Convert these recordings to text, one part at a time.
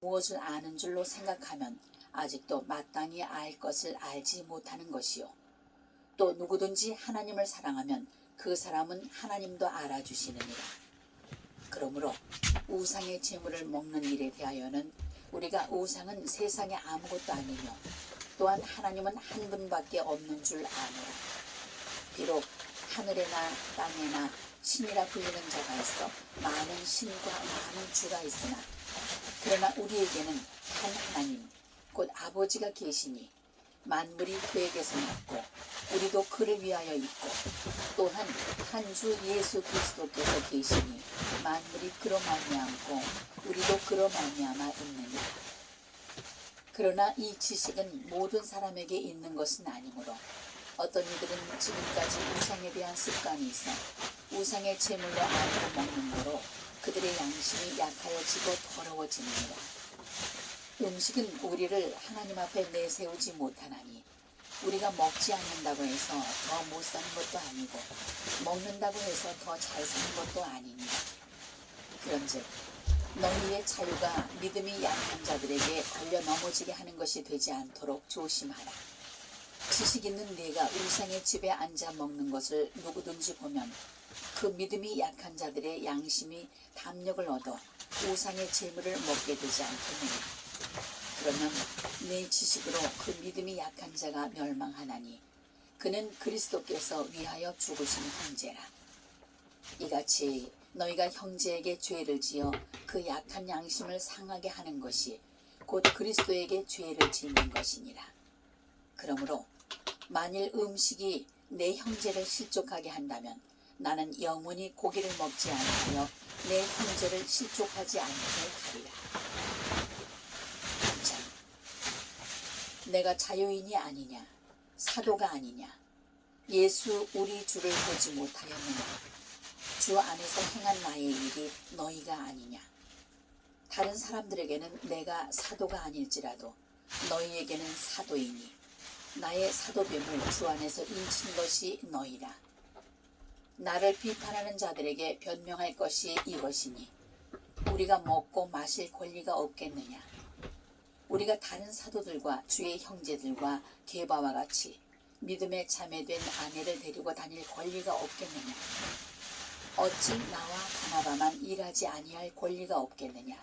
무엇을 아는 줄로 생각하면 아직도 마땅히 알 것을 알지 못하는 것이요. 또 누구든지 하나님을 사랑하면 그 사람은 하나님도 알아주시느니라. 그러므로 우상의 제물을 먹는 일에 대하여는 우리가 우상은 세상에 아무것도 아니며 또한 하나님은 한 분밖에 없는 줄 아노라. 비록 하늘에나 땅에나 신이라 불리는 자가 있어 많은 신과 많은 주가 있으나 그러나 우리에게는 한 하나님 곧 아버지가 계시니 만물이 그에게서 났고 우리도 그를 위하여 있고 또한 한 주 예수 그리스도께서 계시니 만물이 그로 말미암고 우리도 그로 말미암아 있느니라. 그러나 이 지식은 모든 사람에게 있는 것은 아니므로 어떤 이들은 지금까지 우상에 대한 습관이 있어 우상의 제물로 알고 먹는 거로 그들의 양심이 약하여지고 더러워지느니라. 음식은 우리를 하나님 앞에 내세우지 못하나니 우리가 먹지 않는다고 해서 더 못 사는 것도 아니고 먹는다고 해서 더 잘 사는 것도 아니니라. 그런즉 너희의 자유가 믿음이 약한 자들에게 걸려 넘어지게 하는 것이 되지 않도록 조심하라. 지식 있는 네가 우상의 집에 앉아 먹는 것을 누구든지 보면 그 믿음이 약한 자들의 양심이 담력을 얻어 우상의 제물을 먹게 되지 않겠느냐. 그러면 내 지식으로 그 믿음이 약한 자가 멸망하나니 그는 그리스도께서 위하여 죽으신 형제라. 이같이 너희가 형제에게 죄를 지어 그 약한 양심을 상하게 하는 것이 곧 그리스도에게 죄를 짓는 것이니라. 그러므로 만일 음식이 내 형제를 실족하게 한다면 나는 영원히 고기를 먹지 아니하여 내 형제를 실족하지 않게 하리라. 참, 내가 자유인이 아니냐, 사도가 아니냐, 예수 우리 주를 보지 못하였느냐, 주 안에서 행한 나의 일이 너희가 아니냐. 다른 사람들에게는 내가 사도가 아닐지라도 너희에게는 사도이니 나의 사도됨을 주 안에서 인친 것이 너희라. 나를 비판하는 자들에게 변명할 것이 이것이니 우리가 먹고 마실 권리가 없겠느냐. 우리가 다른 사도들과 주의 형제들과 게바와 같이 믿음에 자매된 아내를 데리고 다닐 권리가 없겠느냐. 어찌 나와 바나바만 일하지 아니할 권리가 없겠느냐.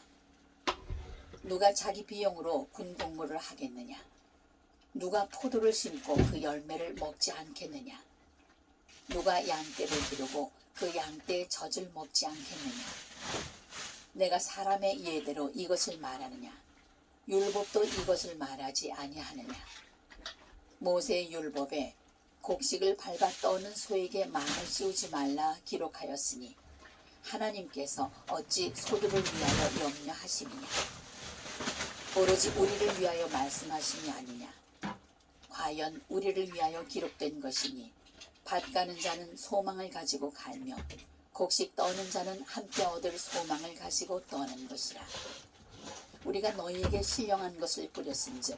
누가 자기 비용으로 군복무를 하겠느냐. 누가 포도를 심고 그 열매를 먹지 않겠느냐. 누가 양떼를 기르고 그 양떼의 젖을 먹지 않겠느냐. 내가 사람의 예대로 이것을 말하느냐. 율법도 이것을 말하지 아니하느냐. 모세의 율법에 곡식을 밟아 떠는 소에게 망을 씌우지 말라 기록하였으니 하나님께서 어찌 소들을 위하여 염려하시느냐. 오로지 우리를 위하여 말씀하심이 아니냐. 과연 우리를 위하여 기록된 것이니 밭 가는 자는 소망을 가지고 갈며 곡식 떠는 자는 함께 얻을 소망을 가지고 떠는 것이라. 우리가 너희에게 신령한 것을 뿌렸은즉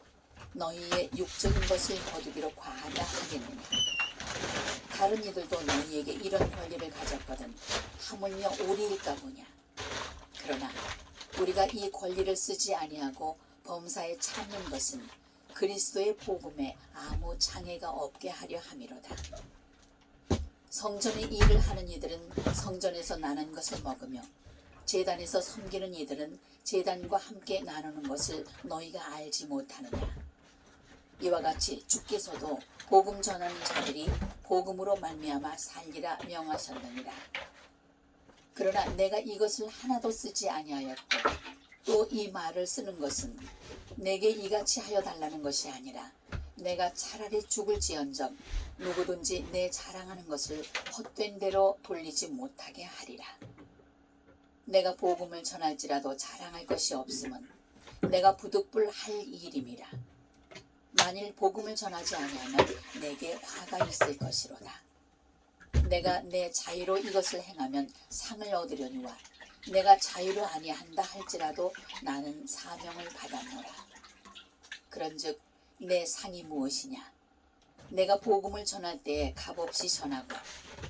너희의 육적인 것을 거두기로 과하다 하겠느냐. 다른 이들도 너희에게 이런 권리를 가졌거든 하물며 우리일까 보냐. 그러나 우리가 이 권리를 쓰지 아니하고 범사에 참는 것은 그리스도의 복음에 아무 장애가 없게 하려 함이로다. 성전의 일을 하는 이들은 성전에서 나는 것을 먹으며 제단에서 섬기는 이들은 제단과 함께 나누는 것을 너희가 알지 못하느냐. 이와 같이 주께서도 복음 전하는 자들이 복음으로 말미암아 살리라 명하셨느니라. 그러나 내가 이것을 하나도 쓰지 아니하였고 또 이 말을 쓰는 것은 내게 이같이 하여 달라는 것이 아니라 내가 차라리 죽을지언정 누구든지 내 자랑하는 것을 헛된 대로 돌리지 못하게 하리라. 내가 복음을 전할지라도 자랑할 것이 없음은 내가 부득불 할 일임이라. 만일 복음을 전하지 아니하면 내게 화가 있을 것이로다. 내가 내 자유로 이것을 행하면 상을 얻으려니와 내가 자유로 아니한다 할지라도 나는 사명을 받았노라. 그런즉 내 상이 무엇이냐. 내가 복음을 전할 때에 값없이 전하고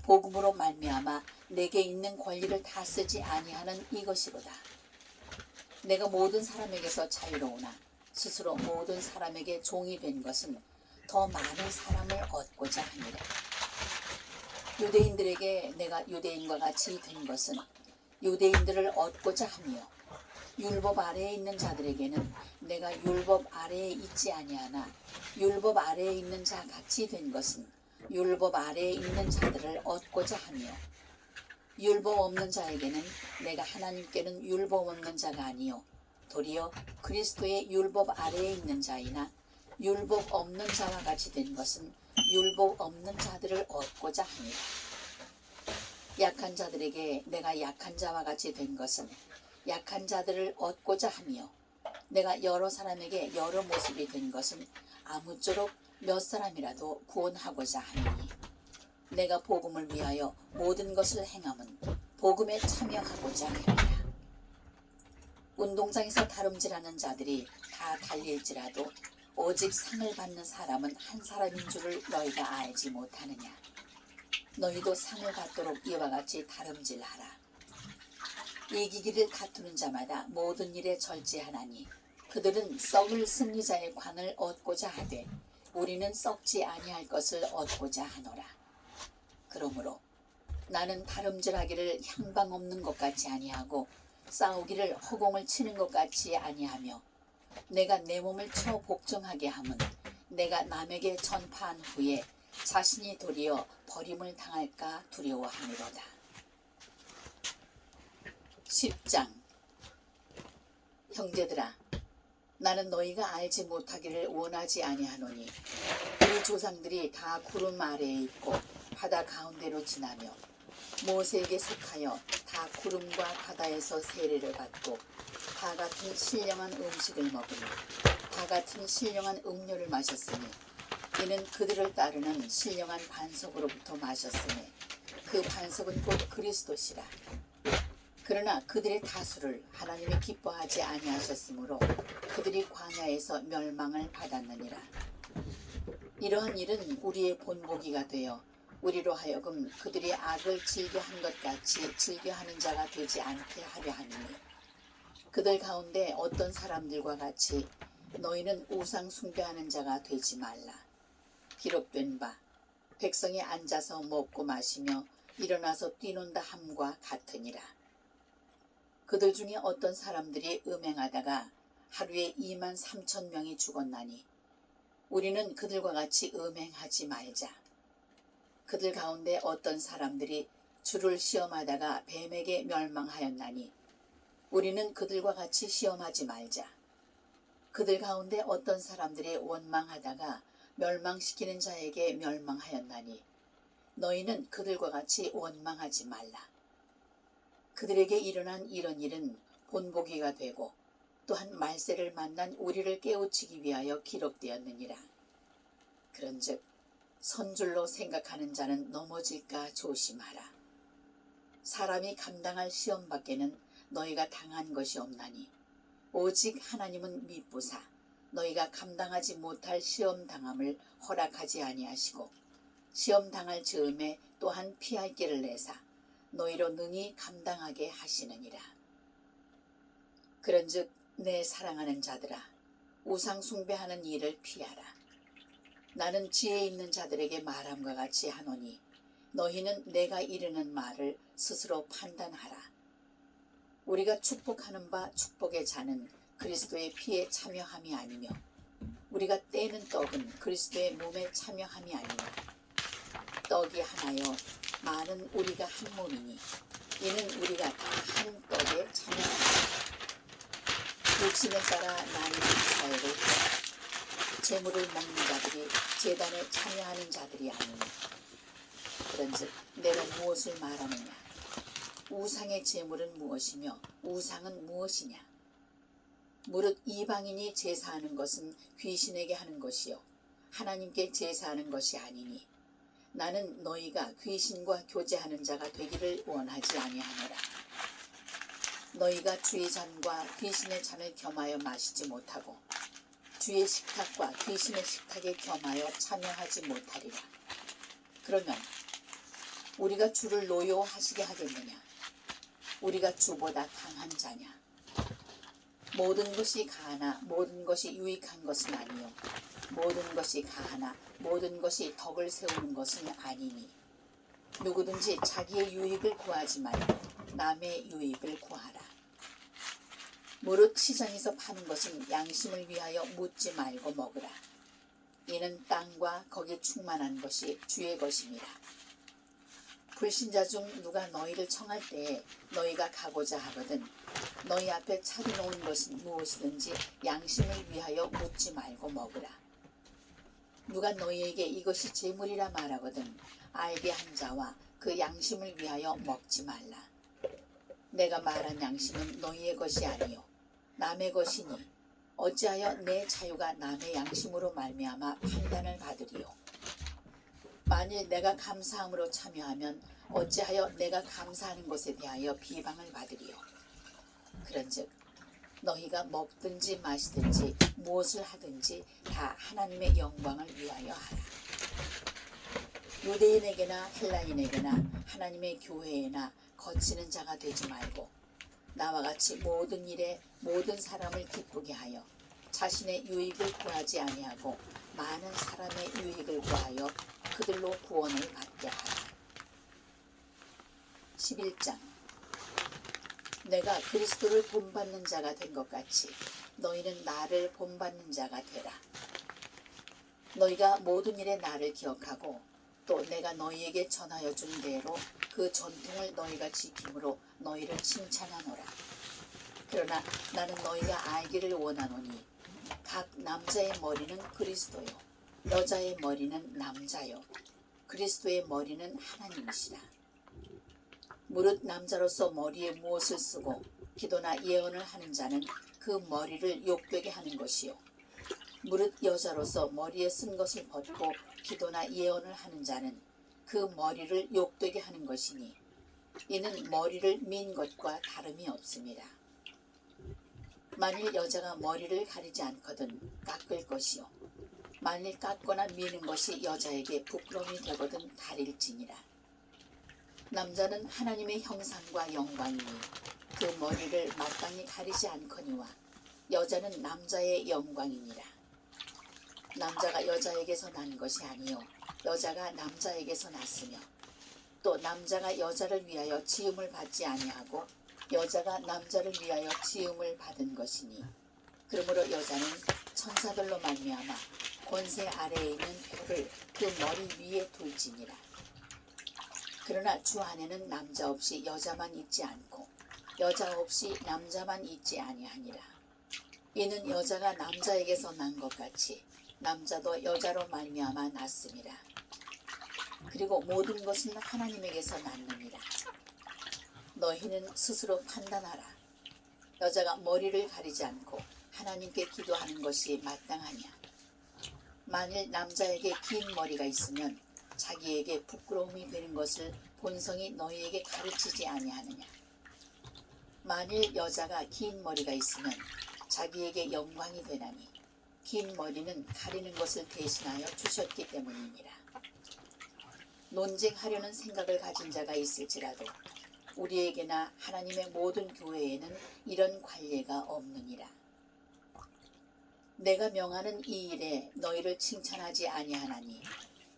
복음으로 말미암아 내게 있는 권리를 다 쓰지 아니하는 이것이로다. 내가 모든 사람에게서 자유로우나 스스로 모든 사람에게 종이 된 것은 더 많은 사람을 얻고자 함이라. 유대인들에게 내가 유대인과 같이 된 것은 유대인들을 얻고자 하며, 율법 아래에 있는 자들에게는 내가 율법 아래에 있지 아니하나 율법 아래에 있는 자 같이 된 것은 율법 아래에 있는 자들을 얻고자 하며, 율법 없는 자에게는 내가 하나님께는 율법 없는 자가 아니요 도리어 그리스도의 율법 아래에 있는 자이나, 율법 없는 자와 같이 된 것은 율법 없는 자들을 얻고자 합니다. 약한 자들에게 내가 약한 자와 같이 된 것은 약한 자들을 얻고자 하며, 내가 여러 사람에게 여러 모습이 된 것은 아무쪼록 몇 사람이라도 구원하고자 하느니, 내가 복음을 위하여 모든 것을 행함은 복음에 참여하고자 합니다. 운동장에서 다름질하는 자들이 다 달릴지라도 오직 상을 받는 사람은 한 사람인 줄을 너희가 알지 못하느냐. 너희도 상을 받도록 이와 같이 다름질하라. 이기기를 다투는 자마다 모든 일에 절제하나니 그들은 썩을 승리자의 관을 얻고자 하되 우리는 썩지 아니할 것을 얻고자 하노라. 그러므로 나는 다름질하기를 향방 없는 것 같이 아니하고 싸우기를 허공을 치는 것 같이 아니하며, 내가 내 몸을 쳐 복종하게 함은 내가 남에게 전파한 후에 자신이 도리어 버림을 당할까 두려워함이로다. 10장. 형제들아, 나는 너희가 알지 못하기를 원하지 아니하노니 우리 조상들이 다 구름 아래에 있고 바다 가운데로 지나며 모세에게 속하여 다 구름과 바다에서 세례를 받고 다 같은 신령한 음식을 먹으며 다 같은 신령한 음료를 마셨으니, 이는 그들을 따르는 신령한 반석으로부터 마셨으니 그 반석은 곧 그리스도시라. 그러나 그들의 다수를 하나님이 기뻐하지 아니하셨으므로 그들이 광야에서 멸망을 받았느니라. 이러한 일은 우리의 본보기가 되어 우리로 하여금 그들이 악을 즐겨한 것 같이 즐겨하는 자가 되지 않게 하려 하느니, 그들 가운데 어떤 사람들과 같이 너희는 우상 숭배하는 자가 되지 말라. 기록된 바 백성이 앉아서 먹고 마시며 일어나서 뛰논다 함과 같으니라. 그들 중에 어떤 사람들이 음행하다가 하루에 23,000명이 죽었나니 우리는 그들과 같이 음행하지 말자. 그들 가운데 어떤 사람들이 주를 시험하다가 뱀에게 멸망하였나니 우리는 그들과 같이 시험하지 말자. 그들 가운데 어떤 사람들이 원망하다가 멸망시키는 자에게 멸망하였나니 너희는 그들과 같이 원망하지 말라. 그들에게 일어난 이런 일은 본보기가 되고 또한 말세를 만난 우리를 깨우치기 위하여 기록되었느니라. 그런즉 선줄로 생각하는 자는 넘어질까 조심하라. 사람이 감당할 시험 밖에는 너희가 당한 것이 없나니 오직 하나님은 미쁘사 너희가 감당하지 못할 시험 당함을 허락하지 아니하시고 시험 당할 즈음에 또한 피할 길을 내사 너희로 능히 감당하게 하시느니라. 그런즉 내 사랑하는 자들아, 우상 숭배하는 일을 피하라. 나는 지혜 있는 자들에게 말함과 같이 하노니 너희는 내가 이르는 말을 스스로 판단하라. 우리가 축복하는 바 축복의 잔은 그리스도의 피에 참여함이 아니며 우리가 떼는 떡은 그리스도의 몸에 참여함이 아니라 떡이 하나여 많은 우리가 한 몸이니 이는 우리가 다 한 떡에 참여합니다. 육신에 따라 나뉘는 사회를 해 재물을 먹는 자들이 제단에 참여하는 자들이 아니니, 그런즉 내가 무엇을 말하느냐? 우상의 제물은 무엇이며 우상은 무엇이냐? 무릇 이방인이 제사하는 것은 귀신에게 하는 것이요 하나님께 제사하는 것이 아니니 나는 너희가 귀신과 교제하는 자가 되기를 원하지 아니하노라. 너희가 주의 잔과 귀신의 잔을 겸하여 마시지 못하고 주의 식탁과 귀신의 식탁에 겸하여 참여하지 못하리라. 그러면 우리가 주를 노여워하시게 하겠느냐? 우리가 주보다 강한 자냐? 모든 것이 가하나 모든 것이 유익한 것은 아니요 모든 것이 가하나 모든 것이 덕을 세우는 것은 아니니 누구든지 자기의 유익을 구하지 말고 남의 유익을 구하라. 무릇 시장에서 파는 것은 양심을 위하여 묻지 말고 먹으라. 이는 땅과 거기 충만한 것이 주의 것입니다. 불신자 중 누가 너희를 청할 때에 너희가 가고자 하거든 너희 앞에 차려놓은 것은 무엇이든지 양심을 위하여 묻지 말고 먹으라. 누가 너희에게 이것이 재물이라 말하거든 알게 한 자와 그 양심을 위하여 먹지 말라. 내가 말한 양심은 너희의 것이 아니요 남의 것이니 어찌하여 내 자유가 남의 양심으로 말미암아 판단을 받으리요. 만일 내가 감사함으로 참여하면 어찌하여 내가 감사하는 것에 대하여 비방을 받으리요. 그런즉 너희가 먹든지 마시든지 무엇을 하든지 다 하나님의 영광을 위하여 하라. 유대인에게나 헬라인에게나 하나님의 교회에나 거치는 자가 되지 말고 나와 같이 모든 일에 모든 사람을 기쁘게 하여 자신의 유익을 구하지 아니하고 많은 사람의 유익을 구하여 그들로 구원을 받게 하라. 11장. 내가 그리스도를 본받는 자가 된 것 같이 너희는 나를 본받는 자가 되라. 너희가 모든 일에 나를 기억하고 또 내가 너희에게 전하여 준 대로 그 전통을 너희가 지킴으로 너희를 칭찬하노라. 그러나 나는 너희가 알기를 원하노니 각 남자의 머리는 그리스도요 여자의 머리는 남자요 그리스도의 머리는 하나님이시라. 무릇 남자로서 머리에 무엇을 쓰고 기도나 예언을 하는 자는 그 머리를 욕되게 하는 것이요 무릇 여자로서 머리에 쓴 것을 벗고 기도나 예언을 하는 자는 그 머리를 욕되게 하는 것이니 이는 머리를 민 것과 다름이 없습니다. 만일 여자가 머리를 가리지 않거든 깎을 것이요 만일 깎거나 미는 것이 여자에게 부끄러움이 되거든 가릴지니라. 남자는 하나님의 형상과 영광이니 그 머리를 마땅히 가리지 않거니와 여자는 남자의 영광이니라. 남자가 여자에게서 난 것이 아니요 여자가 남자에게서 났으며 또 남자가 여자를 위하여 지음을 받지 아니하고 여자가 남자를 위하여 지음을 받은 것이니 그러므로 여자는 천사들로 말미암아 권세 아래에 있는 표를 그 머리 위에 둘지니라. 그러나 주 안에는 남자 없이 여자만 있지 않고 여자 없이 남자만 있지 아니하니라. 이는 여자가 남자에게서 난 것 같이 남자도 여자로 말미암아 났음이라. 그리고 모든 것은 하나님에게서 났느니라. 너희는 스스로 판단하라. 여자가 머리를 가리지 않고 하나님께 기도하는 것이 마땅하냐. 만일 남자에게 긴 머리가 있으면 자기에게 부끄러움이 되는 것을 본성이 너희에게 가르치지 아니하느냐. 만일 여자가 긴 머리가 있으면 자기에게 영광이 되나니 긴 머리는 가리는 것을 대신하여 주셨기 때문이니라. 논쟁하려는 생각을 가진 자가 있을지라도 우리에게나 하나님의 모든 교회에는 이런 관례가 없느니라. 내가 명하는 이 일에 너희를 칭찬하지 아니하나니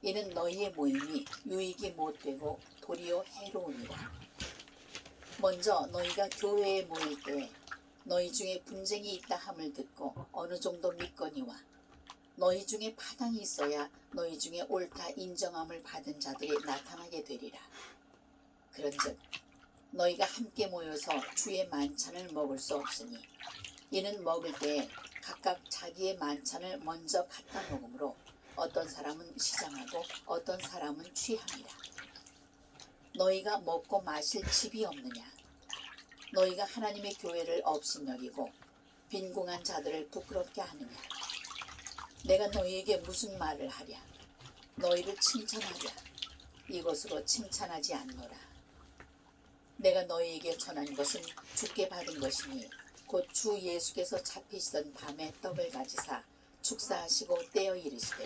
이는 너희의 모임이 유익이 못되고 도리어 해로움이라. 먼저 너희가 교회에 모일 때 너희 중에 분쟁이 있다 함을 듣고 어느 정도 믿거니와 너희 중에 파당이 있어야 너희 중에 옳다 인정함을 받은 자들이 나타나게 되리라. 그런즉 너희가 함께 모여서 주의 만찬을 먹을 수 없으니 이는 먹을 때에 각각 자기의 만찬을 먼저 갖다 먹으므로 어떤 사람은 시장하고 어떤 사람은 취함이라. 너희가 먹고 마실 집이 없느냐. 너희가 하나님의 교회를 업신여기고 빈궁한 자들을 부끄럽게 하느냐. 내가 너희에게 무슨 말을 하랴. 너희를 칭찬하랴. 이것으로 칭찬하지 않노라. 내가 너희에게 전한 것은 주께 받은 것이니 곧 주 예수께서 잡히시던 밤에 떡을 가지사 축사하시고 떼어 이르시되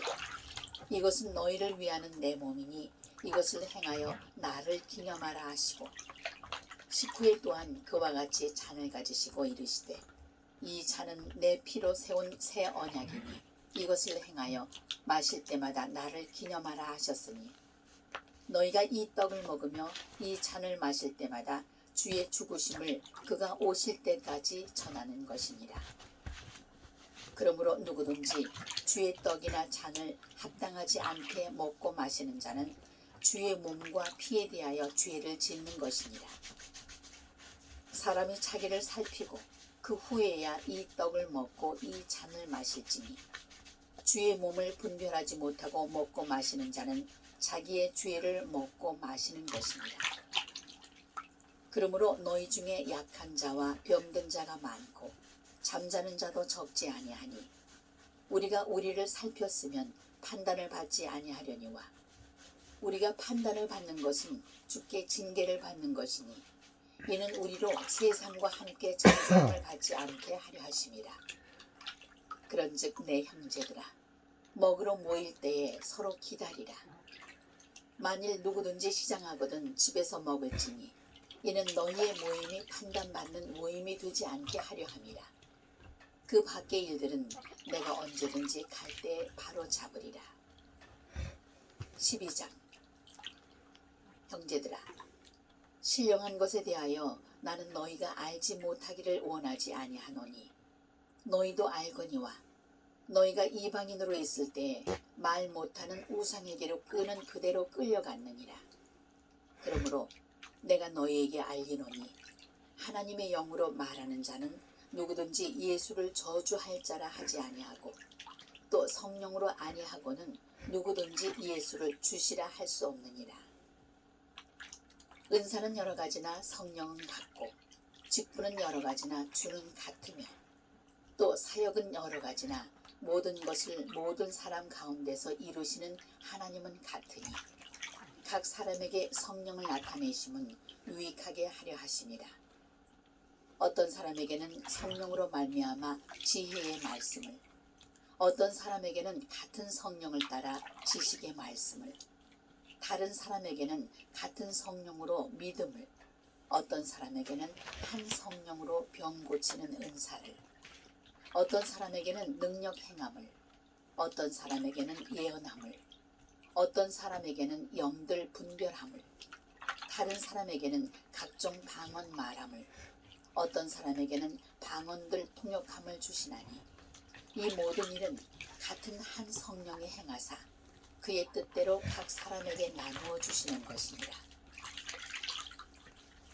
이것은 너희를 위하는 내 몸이니 이것을 행하여 나를 기념하라 하시고 식후에 또한 그와 같이 잔을 가지시고 이르시되 이 잔은 내 피로 세운 새 언약이니 이것을 행하여 마실 때마다 나를 기념하라 하셨으니 너희가 이 떡을 먹으며 이 잔을 마실 때마다 주의 죽으심을 그가 오실 때까지 전하는 것이니라. 그러므로 누구든지 주의 떡이나 잔을 합당하지 않게 먹고 마시는 자는 주의 몸과 피에 대하여 죄를 짓는 것이니라. 사람이 자기를 살피고 그 후에야 이 떡을 먹고 이 잔을 마실지니 주의 몸을 분별하지 못하고 먹고 마시는 자는 자기의 죄를 먹고 마시는 것이니라. 그러므로 너희 중에 약한 자와 병든 자가 많고 잠자는 자도 적지 아니하니 우리가 우리를 살폈으면 판단을 받지 아니하려니와 우리가 판단을 받는 것은 주께 징계를 받는 것이니 이는 우리로 세상과 함께 정죄함을 받지 않게 하려 하심이라. 그런즉 내 형제들아 먹으러 모일 때에 서로 기다리라. 만일 누구든지 시장하거든 집에서 먹을지니 이는 너희의 모임이 판단받는 모임이 되지 않게 하려 함이라. 그 밖의 일들은 내가 언제든지 갈 때에 바로 잡으리라. 12장. 형제들아 신령한 것에 대하여 나는 너희가 알지 못하기를 원하지 아니하노니 너희도 알거니와 너희가 이방인으로 있을 때 말 못하는 우상에게로 끄는 그대로 끌려갔느니라. 그러므로 내가 너희에게 알리노니 하나님의 영으로 말하는 자는 누구든지 예수를 저주할 자라 하지 아니하고 또 성령으로 아니하고는 누구든지 예수를 주시라 할 수 없느니라. 은사는 여러 가지나 성령은 같고 직분은 여러 가지나 주는 같으며 또 사역은 여러 가지나 모든 것을 모든 사람 가운데서 이루시는 하나님은 같으니 각 사람에게 성령을 나타내심은 유익하게 하려 하심이라. 어떤 사람에게는 성령으로 말미암아 지혜의 말씀을, 어떤 사람에게는 같은 성령을 따라 지식의 말씀을, 다른 사람에게는 같은 성령으로 믿음을, 어떤 사람에게는 한 성령으로 병 고치는 은사를, 어떤 사람에게는 능력 행함을, 어떤 사람에게는 예언함을, 어떤 사람에게는 영들 분별함을, 다른 사람에게는 각종 방언 말함을, 어떤 사람에게는 방언들 통역함을 주시나니 이 모든 일은 같은 한 성령이 행하사 그의 뜻대로 각 사람에게 나누어 주시는 것이니라.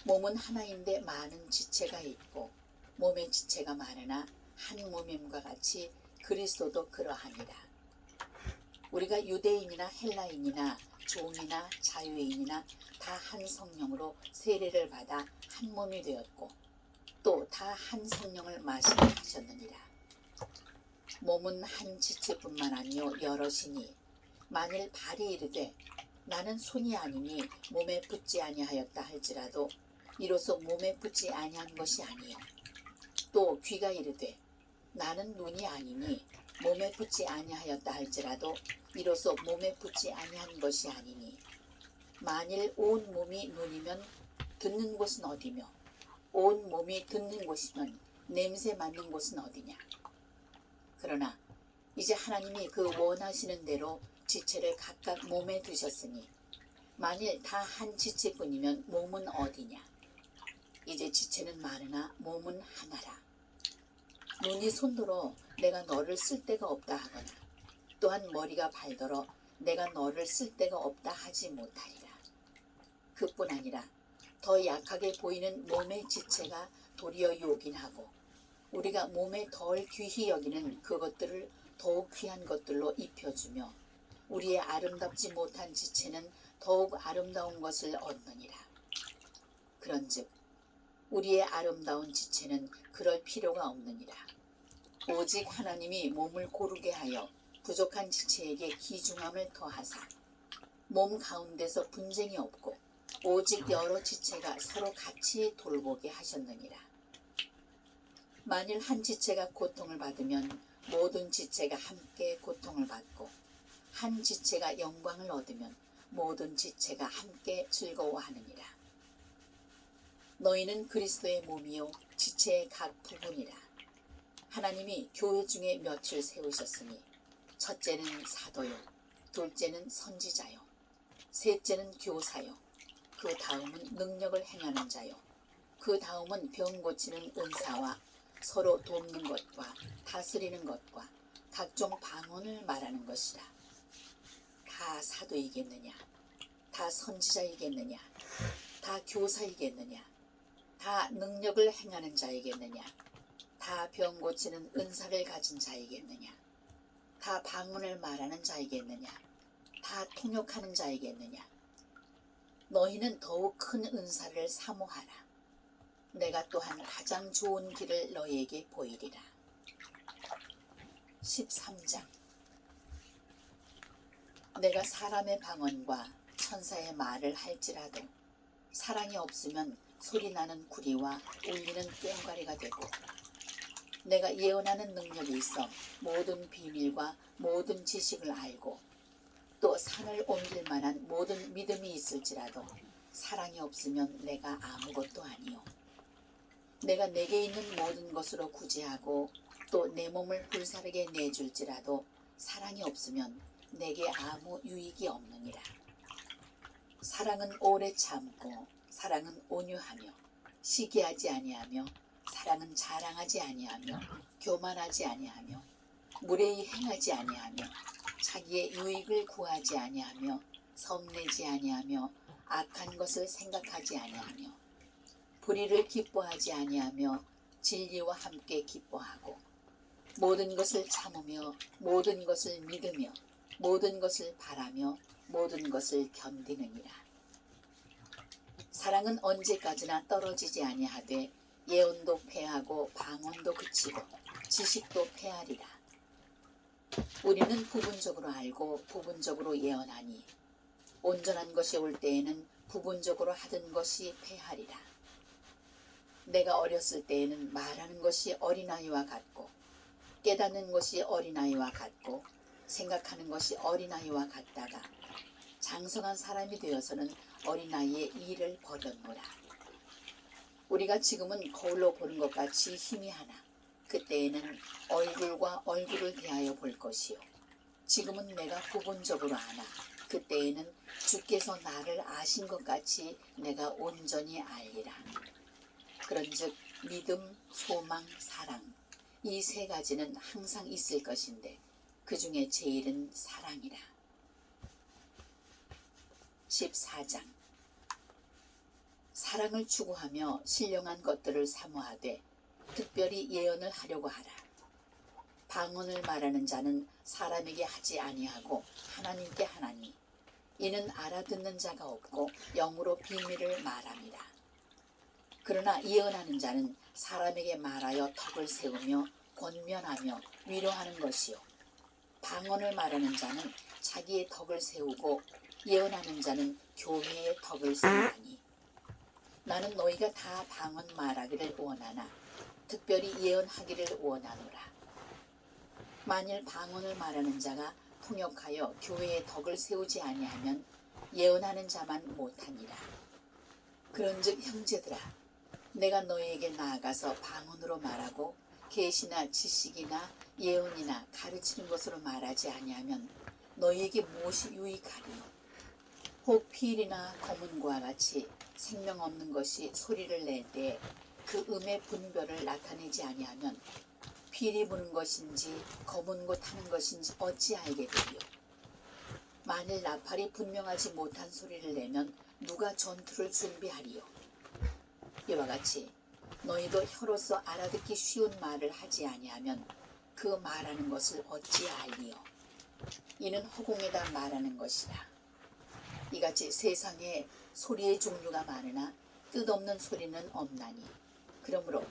몸은 하나인데 많은 지체가 있고 몸의 지체가 많으나 한 몸임과 같이 그리스도도 그러하니라. 우리가 유대인이나 헬라인이나 종이나 자유인이나 다 한 성령으로 세례를 받아 한 몸이 되었고 또 다 한 성령을 마시게 하셨느니라. 몸은 한 지체뿐만 아니요 여럿이니 만일 발이 이르되 나는 손이 아니니 몸에 붙지 아니하였다 할지라도 이로써 몸에 붙지 아니한 것이 아니요 또 귀가 이르되 나는 눈이 아니니 몸에 붙지 아니하였다 할지라도 이로써 몸에 붙지 아니한 것이 아니니 만일 온 몸이 눈이면 듣는 곳은 어디며 온 몸이 듣는 곳이면 냄새 맡는 곳은 어디냐. 그러나 이제 하나님이 그 원하시는 대로 지체를 각각 몸에 두셨으니 만일 다 한 지체뿐이면 몸은 어디냐. 이제 지체는 많으나 몸은 하나라. 눈이 손들어 내가 너를 쓸 데가 없다 하거나 또한 머리가 발더러 내가 너를 쓸 데가 없다 하지 못하리라. 그뿐 아니라 더 약하게 보이는 몸의 지체가 도리어 요긴하고 우리가 몸에 덜 귀히 여기는 그것들을 더욱 귀한 것들로 입혀주며 우리의 아름답지 못한 지체는 더욱 아름다운 것을 얻느니라. 그런즉 우리의 아름다운 지체는 그럴 필요가 없느니라. 오직 하나님이 몸을 고르게 하여 부족한 지체에게 귀중함을 더하사 몸 가운데서 분쟁이 없고 오직 여러 지체가 서로 같이 돌보게 하셨느니라. 만일 한 지체가 고통을 받으면 모든 지체가 함께 고통을 받고 한 지체가 영광을 얻으면 모든 지체가 함께 즐거워하느니라. 너희는 그리스도의 몸이요 지체의 각 부분이라. 하나님이 교회 중에 몇을 세우셨으니 첫째는 사도요, 둘째는 선지자요, 셋째는 교사요, 그 다음은 능력을 행하는 자요, 그 다음은 병 고치는 은사와 서로 돕는 것과 다스리는 것과 각종 방언을 말하는 것이라. 다 사도이겠느냐? 다 선지자이겠느냐? 다 교사이겠느냐? 다 능력을 행하는 자이겠느냐? 다 병 고치는 은사를 가진 자이겠느냐? 다 방언을 말하는 자이겠느냐? 다 통역하는 자이겠느냐? 너희는 더욱 큰 은사를 사모하라. 내가 또한 가장 좋은 길을 너희에게 보이리라. 13장. 내가 사람의 방언과 천사의 말을 할지라도 사랑이 없으면 소리나는 구리와 울리는 꽹과리가 되고, 내가 예언하는 능력이 있어 모든 비밀과 모든 지식을 알고 또 산을 옮길 만한 모든 믿음이 있을지라도 사랑이 없으면 내가 아무것도 아니요. 내가 내게 있는 모든 것으로 구제하고 또 내 몸을 불사르게 내줄지라도 사랑이 없으면 내게 아무 유익이 없느니라. 사랑은 오래 참고 사랑은 온유하며 시기하지 아니하며 사랑은 자랑하지 아니하며 교만하지 아니하며 무례히 행하지 아니하며 자기의 유익을 구하지 아니하며 성내지 아니하며 악한 것을 생각하지 아니하며 불의를 기뻐하지 아니하며 진리와 함께 기뻐하고 모든 것을 참으며 모든 것을 믿으며 모든 것을 바라며 모든 것을 견디느니라. 사랑은 언제까지나 떨어지지 아니하되 예언도 패하고 방언도 그치고 지식도 패하리라. 우리는 부분적으로 알고 부분적으로 예언하니 온전한 것이 올 때에는 부분적으로 하던 것이 패하리라. 내가 어렸을 때에는 말하는 것이 어린아이와 같고 깨닫는 것이 어린아이와 같고 생각하는 것이 어린아이와 같다가 장성한 사람이 되어서는 어린아이의 일을 버렸노라. 우리가 지금은 거울로 보는 것 같이 희미하나 그때에는 얼굴과 얼굴을 대하여 볼 것이요. 지금은 내가 부분적으로 아나 그때에는 주께서 나를 아신 것 같이 내가 온전히 알리라. 그런즉 믿음, 소망, 사랑 이 세 가지는 항상 있을 것인데 그 중에 제일은 사랑이라. 14장. 사랑을 추구하며 신령한 것들을 사모하되 특별히 예언을 하려고 하라. 방언을 말하는 자는 사람에게 하지 아니하고 하나님께 하나니 이는 알아듣는 자가 없고 영으로 비밀을 말합니다. 그러나 예언하는 자는 사람에게 말하여 덕을 세우며 권면하며 위로하는 것이요. 방언을 말하는 자는 자기의 덕을 세우고 예언하는 자는 교회의 덕을 세우나니 나는 너희가 다 방언 말하기를 원하나 특별히 예언하기를 원하노라. 만일 방언을 말하는 자가 통역하여 교회의 덕을 세우지 아니하면 예언하는 자만 못하니라. 그런즉 형제들아, 내가 너희에게 나아가서 방언으로 말하고 계시나 지식이나 예언이나 가르치는 것으로 말하지 아니하면 너희에게 무엇이 유익하리요? 혹 필이나 검은고와 같이 생명 없는 것이 소리를 낼 때 그 음의 분별을 나타내지 아니하면 필이 부는 것인지 검은고 타는 것인지 어찌 알게 되리요? 만일 나팔이 분명하지 못한 소리를 내면 누가 전투를 준비하리요? 이와 같이 너희도 혀로서 알아듣기 쉬운 말을 하지 아니하면 그 말하는 것을 어찌 알리요? 이는 허공에다 말하는 것이라. 이같이 세상에 소리의 종류가 많으나 뜻없는 소리는 없나니 그러므로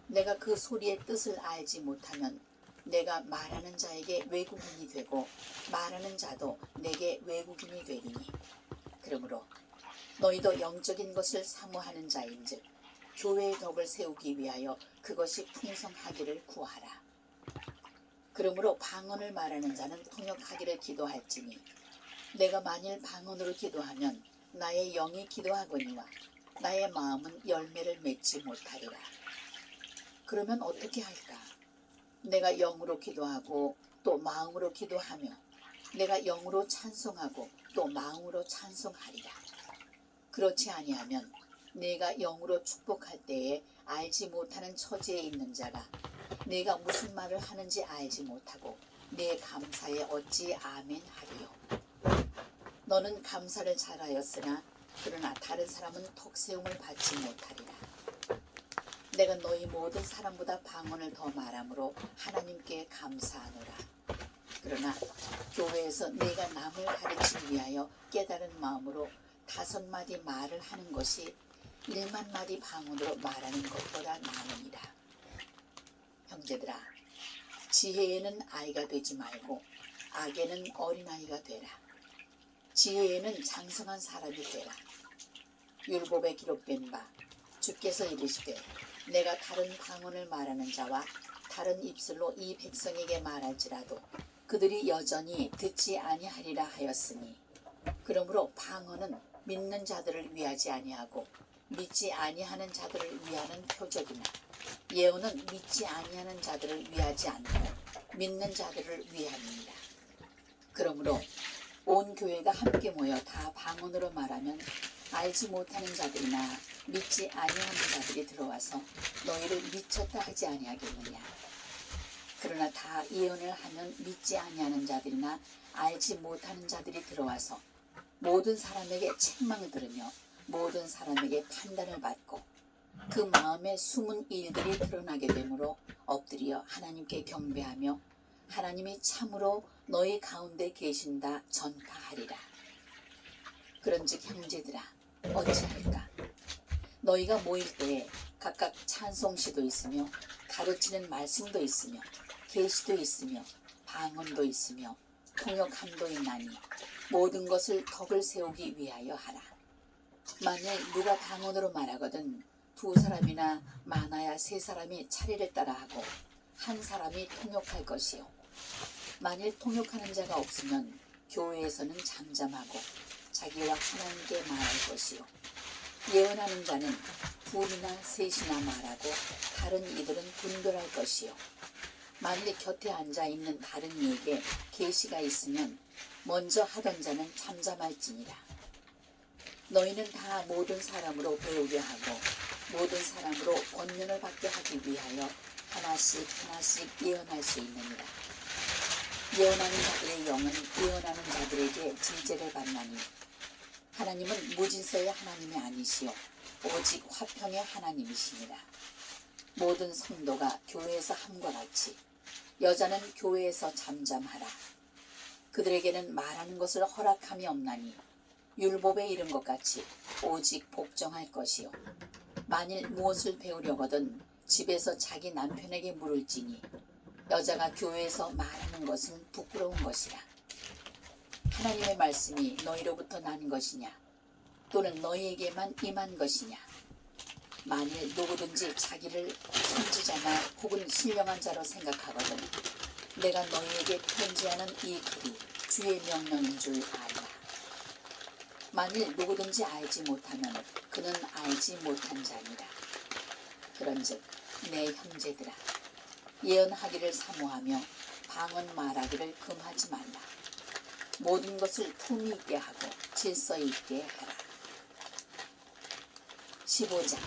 내가 그 소리의 뜻을 알지 못하면 내가 말하는 자에게 외국인이 되고 말하는 자도 내게 외국인이 되리니 그러므로 너희도 영적인 것을 사모하는 자인즉 교회의 덕을 세우기 위하여 그것이 풍성하기를 구하라. 그러므로 방언을 말하는 자는 통역하기를 기도할지니 내가 만일 방언으로 기도하면 나의 영이 기도하거니와 나의 마음은 열매를 맺지 못하리라. 그러면 어떻게 할까? 내가 영으로 기도하고 또 마음으로 기도하며 내가 영으로 찬송하고 또 마음으로 찬송하리라. 그렇지 아니하면 내가 영으로 축복할 때에 알지 못하는 처지에 있는 자가 내가 무슨 말을 하는지 알지 못하고 내 감사에 어찌 아멘하리요. 너는 감사를 잘하였으나 그러나 다른 사람은 턱세움을 받지 못하리라. 내가 너희 모든 사람보다 방언을 더 말함으로 하나님께 감사하노라. 그러나 교회에서 내가 남을 가르치기 위하여 깨달은 마음으로 5마디 말을 하는 것이 1만 마디 방언으로 말하는 것보다 나으니라. 형제들아, 지혜에는 아이가 되지 말고 악에는 어린아이가 되라. 지혜에는 장성한 사람이 되라. 율법에 기록된 바 주께서 이르시되 내가 다른 방언을 말하는 자와 다른 입술로 이 백성에게 말할지라도 그들이 여전히 듣지 아니하리라 하였으니, 그러므로 방언은 믿는 자들을 위하지 아니하고 믿지 아니하는 자들을 위하는 표적이나 예언은 믿지 아니하는 자들을 위하지 않고 믿는 자들을 위함이니라. 그러므로 온 교회가 함께 모여 다 방언으로 말하면 알지 못하는 자들이나 믿지 아니하는 자들이 들어와서 너희를 미쳤다 하지 아니하겠느냐. 그러나 다 예언을 하면 믿지 아니하는 자들이나 알지 못하는 자들이 들어와서 모든 사람에게 책망을 들으며 모든 사람에게 판단을 받고 그 마음의 숨은 일들이 드러나게 되므로 엎드려 하나님께 경배하며 하나님이 참으로 너희 가운데 계신다 전파하리라. 그런즉 형제들아, 어찌할까? 너희가 모일 때에 각각 찬송시도 있으며 가르치는 말씀도 있으며 계시도 있으며 방언도 있으며 통역함도 있나니 모든 것을 덕을 세우기 위하여 하라. 만일 누가 방언으로 말하거든 2사람이나 많아야 3사람이 차례를 따라 하고 1사람이 통역할 것이요. 만일 통역하는 자가 없으면 교회에서는 잠잠하고 자기와 하나님께 말할 것이요. 예언하는 자는 2이나 3이나 말하고 다른 이들은 분별할 것이요. 만일 곁에 앉아있는 다른 이에게 계시가 있으면 먼저 하던 자는 잠잠할지니라. 너희는 다 모든 사람으로 배우게 하고 모든 사람으로 권면을 받게 하기 위하여 하나씩 예언할 수 있느니라. 예언하는 자들의 영은 예언하는 자들에게 지제를 받나니 하나님은 무질서의 하나님이 아니시오 오직 화평의 하나님이시니라. 모든 성도가 교회에서 함과 같이 여자는 교회에서 잠잠하라. 그들에게는 말하는 것을 허락함이 없나니 율법에 이른 것 같이 오직 복종할 것이요. 만일 무엇을 배우려거든 집에서 자기 남편에게 물을지니 여자가 교회에서 말하는 것은 부끄러운 것이라. 하나님의 말씀이 너희로부터 난 것이냐 또는 너희에게만 임한 것이냐. 만일 누구든지 자기를 선지자나 혹은 신령한 자로 생각하거든 내가 너희에게 편지하는 이 글이 주의 명령인 줄 알라. 만일 누구든지 알지 못하면 그는 알지 못한 자니라. 그런즉 내 형제들아, 예언하기를 사모하며 방언 말하기를 금하지 말라. 모든 것을 품위 있게 하고 질서 있게 하라. 15장